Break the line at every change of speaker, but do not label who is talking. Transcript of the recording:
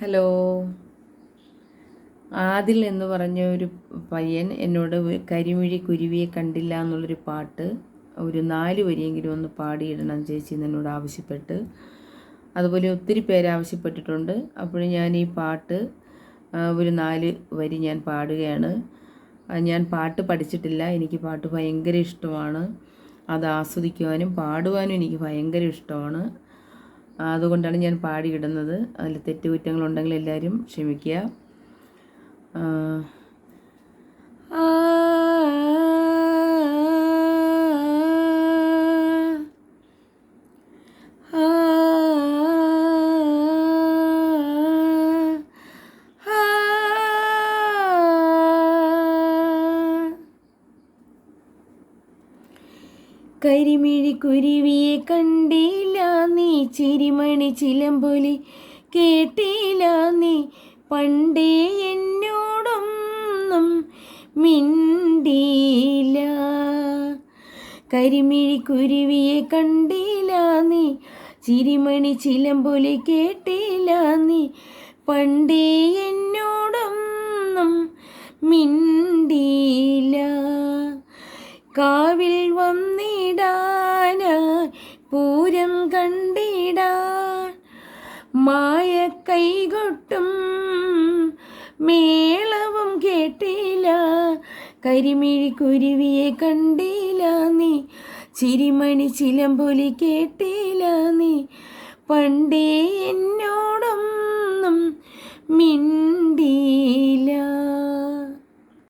Hello. Adil എന്ന് പറഞ്ഞ ഒരു പയ്യൻ എന്നോട് കരിമിഴി കുരുവിയെ കണ്ടില്ല എന്നുള്ളൊരു പാട്ട് ഒരു 4 വരിയെങ്കിലും ഒന്ന് പാടിയിടണം ചേച്ചി എന്നോട് ആവശ്യപ്പെട്ട്. അതുപോലെ ഒത്തിരി പേര് ആവശ്യപ്പെട്ടിട്ടുണ്ട്. അപ്പോൾ ഞാൻ ഈ പാട്ട് ഒരു 4 വരി ഞാൻ പാടുകയാണ്. ഞാൻ പാട്ട് പഠിച്ചിട്ടില്ല. എനിക്ക് പാട്ട് ഭയങ്കര ഇഷ്ടമാണ്. അത് ആസ്വദിക്കുവാനും പാടുവാനും എനിക്ക് ഭയങ്കര ഇഷ്ടമാണ്. അതുകൊണ്ടാണ് ഞാൻ പാടിയിടുന്നത്. അതിൽ തെറ്റുകുറ്റങ്ങളുണ്ടെങ്കിൽ എല്ലാവരും ക്ഷമിക്കുക. കരിമിഴി കുരുവിയെ കണ്ടില്ല നീ, ചിരിമണി ചിലമ്പൊലി കേട്ടില്ല നീ, പണ്ടേ എന്നോടൊന്നും മിണ്ടിയില്ല. കരിമിഴി കുരുവിയെ കണ്ടില്ല നീ, ചിരിമണി ചിലമ്പൊലി കേട്ടില്ല നീ, പണ്ടേ എന്നോടൊന്നും മിണ്ടിയില്ല. കാവിൽ വന്നിടാനായി പൂരം കണ്ടിടാൻ മായ കൈകൊട്ടും മേളവും കേട്ടില്ല. കരിമിഴി കുരുവിയെ കണ്ടില്ല നീ, ചിരിമണി ചിലമ്പൊലി കേട്ടില്ല നീ, പണ്ടേ എന്നോടൊന്നും മിണ്ടിയില്ല.